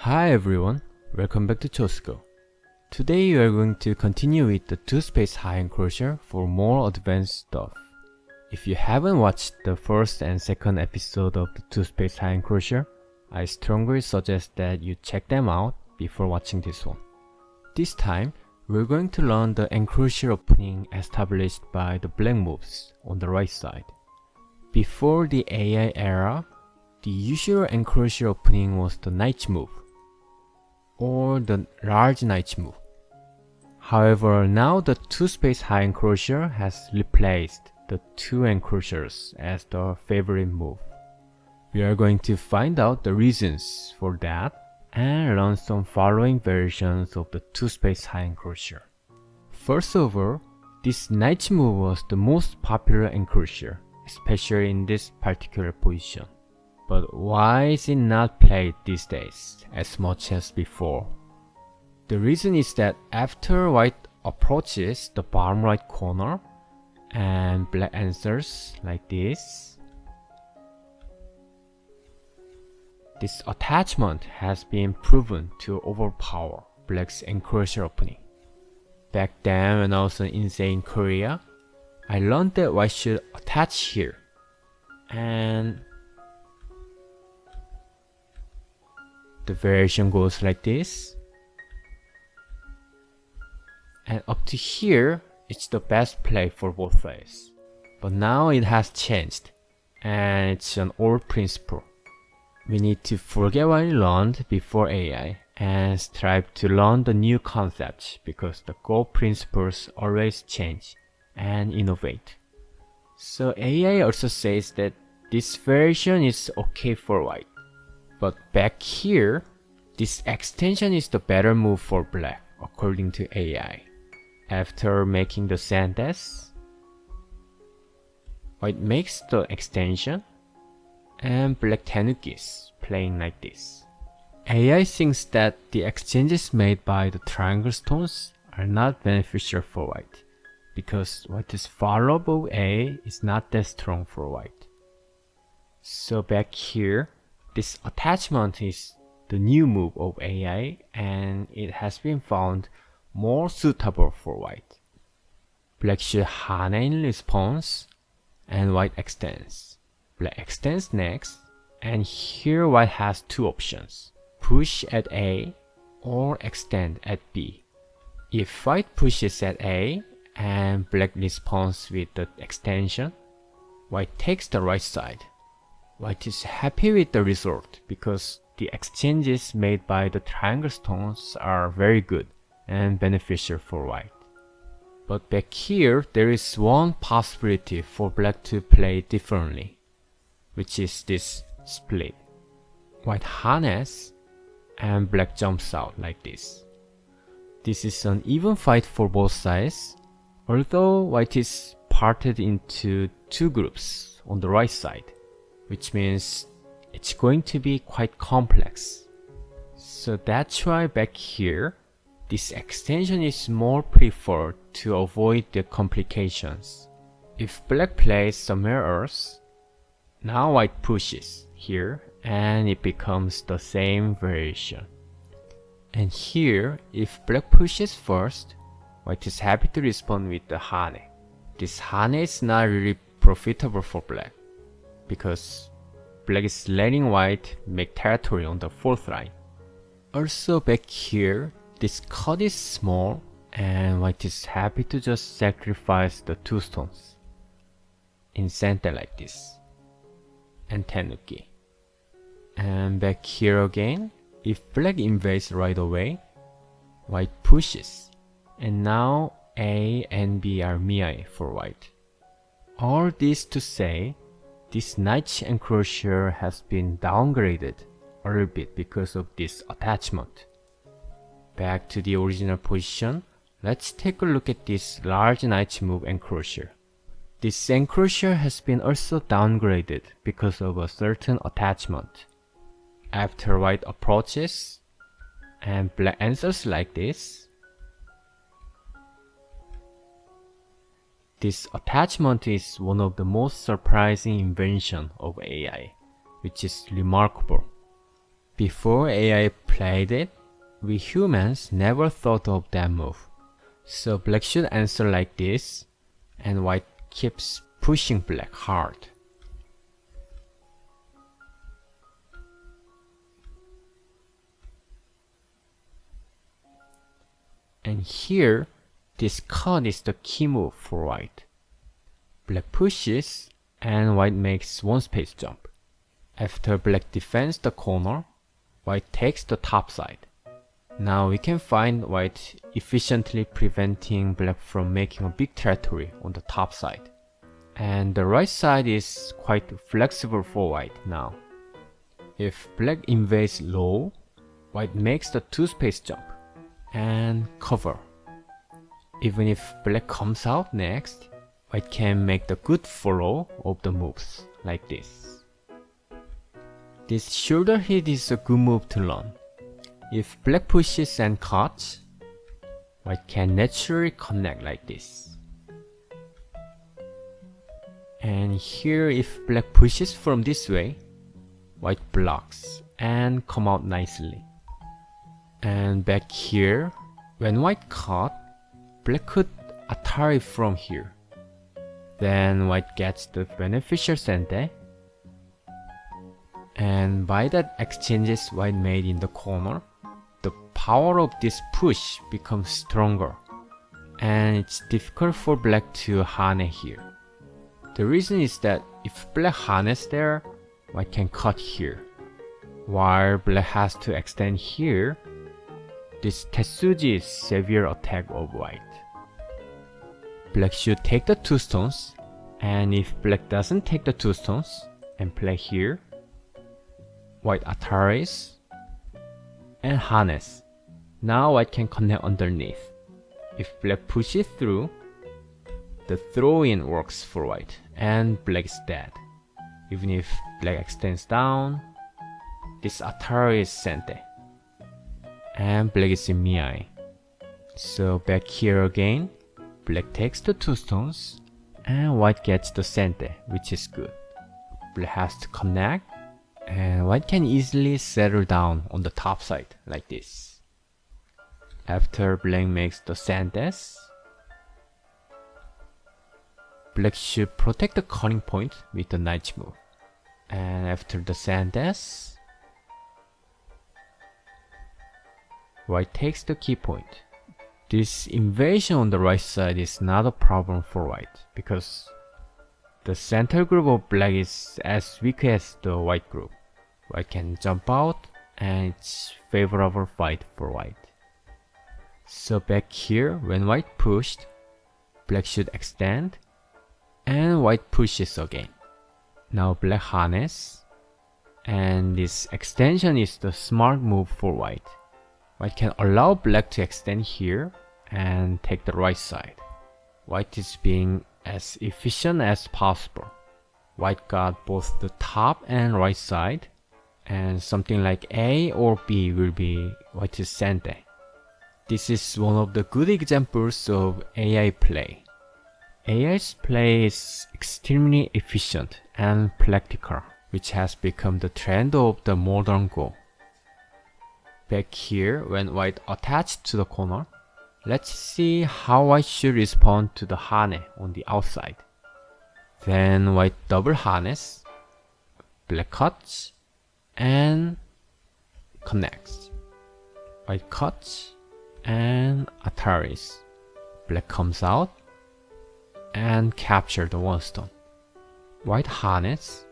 Hi everyone, welcome back to Chosko. Today we are going to continue with the Two Space High Enclosure for more advanced stuff. If you haven't watched the first and second episode of the Two Space High Enclosure, I strongly suggest that you check them out before watching this one. This time, we're going to learn the enclosure opening established by the black moves on the right side. Before the AI era, the usual enclosure opening was the knight move, or the large knight move. However, now the Two Space High Enclosure has replaced the two enclosures as the favorite move. We are going to find out the reasons for that and learn some following versions of the Two Space High Enclosure. First of all, this knight move was the most popular enclosure, especially in this particular position. But why is it not played these days as much as before? The reason is that after white approaches the bottom right corner and black answers like this attachment has been proven to overpower black's enclosure opening. Back then when I was an insei in Korea, I learned that white should attach here, and the variation goes like this, and up to here it's the best play for both sides. But now it has changed, and it's an old principle. We need to forget what we learned before AI and strive to learn the new concepts, because the core principles always change and innovate. So AI also says that this version is okay for white. But back here, this extension is the better move for black, according to AI. After making the sentence, white makes the extension, and black tenukis playing like this. AI thinks that the exchanges made by the triangle stones are not beneficial for white, because white's follow-up of A is not that strong for white. So back here, this attachment is the new move of AI, and it has been found more suitable for white. Black should hane in response, and white extends. Black extends next, and here white has two options: push at A or extend at B. If white pushes at A and black responds with the extension, white takes the right side. White is happy with the result because the exchanges made by the triangle stones are very good and beneficial for white. But back here, there is one possibility for black to play differently, which is this split. White harness and black jumps out like this. This is an even fight for both sides, although white is parted into two groups on the right side, which means it's going to be quite complex. So that's why back here, this extension is more preferred to avoid the complications. If black plays somewhere else, now white pushes here and it becomes the same variation. And here, if black pushes first, white is happy to respond with the hane. This hane is not really profitable for black, because black is letting white make territory on the fourth line. Also back here, this cut is small and white is happy to just sacrifice the two stones in center like this, and tenuki. And back here again, if black invades right away, white pushes, and now A and B are miai for white. All this to say, this knight enclosure has been downgraded a little bit because of this attachment. Back to the original position, let's take a look at this large knight move enclosure. This enclosure has been also downgraded because of a certain attachment. After white approaches and black answers like this, this attachment is one of the most surprising inventions of AI, which is remarkable. Before AI played it, we humans never thought of that move. So black should answer like this, and white keeps pushing black hard. And here, this cut is the key move for white. Black pushes, and white makes one space jump. After black defends the corner, white takes the top side. Now we can find white efficiently preventing black from making a big territory on the top side. And the right side is quite flexible for white now. If black invades low, white makes the two space jump and cover. Even if black comes out next, white can make the good follow of the moves like this. This shoulder hit is a good move to learn. If black pushes and cuts, white can naturally connect like this. And here if black pushes from this way, white blocks and come out nicely. And back here, when white cut, black could Atari from here. Then white gets the beneficial sente. And by that exchanges white made in the corner, the power of this push becomes stronger. And it's difficult for black to hane here. The reason is that if black hanes there, white can cut here. While black has to extend here, this Tetsuji is severe attack of white. Black should take the two stones, and if black doesn't take the two stones and play here, white Ataris and harness. Now white can connect underneath. If black pushes through, the throw-in works for white, and black is dead. Even if black extends down, this Atari is sente, and black is in miai. So back here again, black takes the two stones, and white gets the sente, which is good. Black has to connect, and white can easily settle down on the top side like this. After black makes the sentes, black should protect the cutting point with the knight move. And after the sentes, white takes the key point. This invasion on the right side is not a problem for white, because the center group of black is as weak as the white group. White can jump out, and it's favorable fight for white. So back here, when white pushed, black should extend, and white pushes again. Now black harness, and this extension is the smart move for white. White can allow black to extend here and take the right side. White is being as efficient as possible. White got both the top and right side, and something like A or B will be white's sente. This is one of the good examples of AI play. AI's play is extremely efficient and practical, which has become the trend of the modern Go. Back here, when white attached to the corner, let's see how white should respond to the hane on the outside. Then white double harness, black cuts, and connects. White cuts and Ataris. Black comes out and capture the one stone. White harness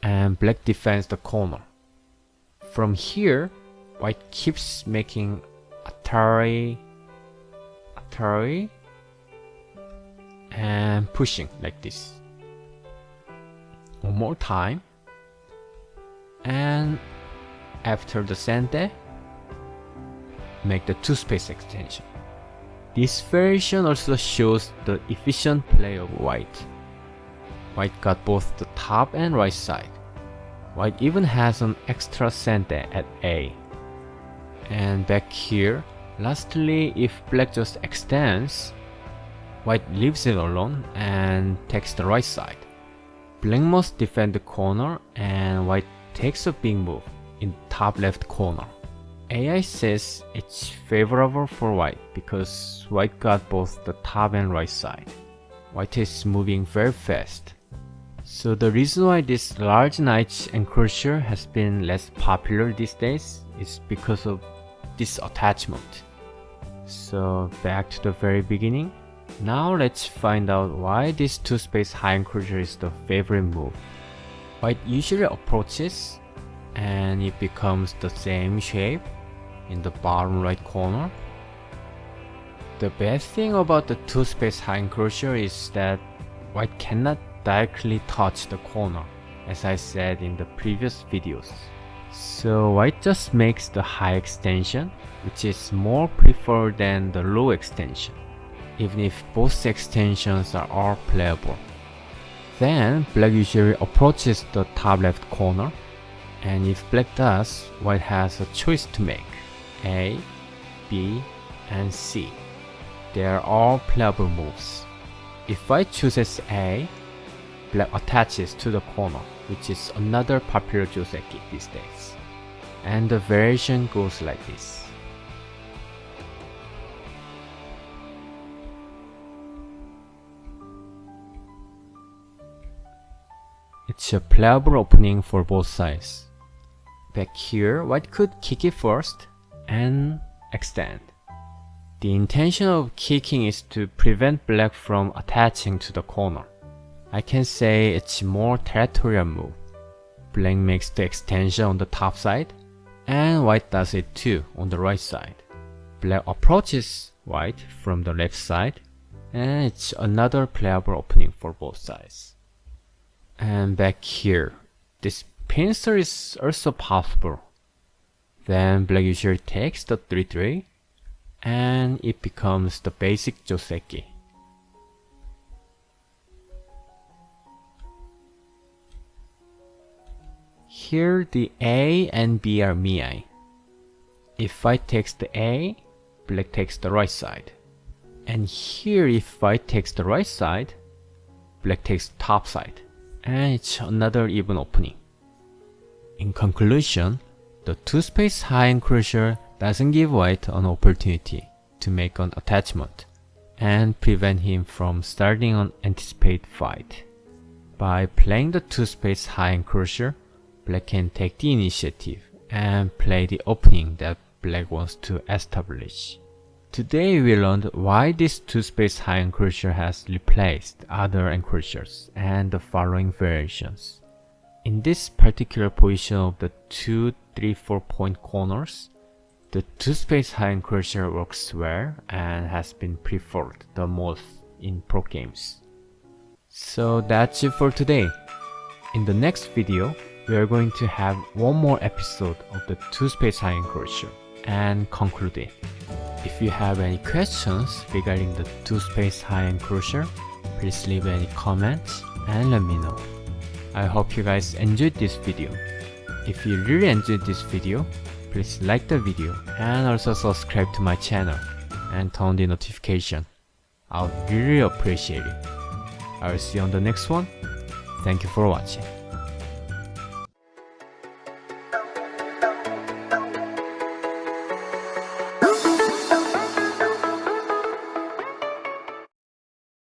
and black defends the corner. From here, white keeps making Atari, and pushing like this. One more time. And after the sente, make the two space extension. This version also shows the efficient play of white. White got both the top and right side. White even has an extra sente at A. And back here, lastly, if black just extends, white leaves it alone and takes the right side. Black must defend the corner, and white takes a big move, in the top left corner. AI says it's favorable for white because white got both the top and right side. White is moving very fast. So the reason why this large niche enclosure has been less popular these days is because of this attachment. So back to the very beginning. Now let's find out why this two space high enclosure is the favorite move. White usually approaches and it becomes the same shape in the bottom right corner. The bad thing about the two space high enclosure is that white cannot directly touch the corner, as I said in the previous videos. So white just makes the high extension, which is more preferred than the low extension, even if both extensions are all playable. Then black usually approaches the top left corner, and if black does, white has a choice to make: A, B, and C. They are all playable moves. If white chooses A, black attaches to the corner, which is another popular joseki these days. And the variation goes like this. It's a playable opening for both sides. Back here, white could kick it first and extend. The intention of kicking is to prevent black from attaching to the corner. I can say it's a more territorial move. Black makes the extension on the top side, and white does it too on the right side. Black approaches white from the left side, and it's another playable opening for both sides. And back here, this pincer is also possible. Then black usually takes the 3-3, and it becomes the basic joseki. Here the A and B are miai. If white takes the A, black takes the right side. And here if white takes the right side, black takes the top side. And it's another even opening. In conclusion, the two space high enclosure doesn't give white an opportunity to make an attachment and prevent him from starting an anticipated fight. By playing the two space high enclosure, black can take the initiative and play the opening that black wants to establish. Today we learned why this two space high enclosure has replaced other enclosures and the following variations. In this particular position of the 2, 3, 4 point corners, the two space high enclosure works well and has been preferred the most in pro games. So that's it for today. In the next video, we are going to have one more episode of the two space high enclosure and conclude it. If you have any questions regarding the two space high enclosure, please leave any comments and let me know. I hope you guys enjoyed this video. If you really enjoyed this video, please like the video and also subscribe to my channel and turn on the notification. I would really appreciate it. I will see you on the next one. Thank you for watching.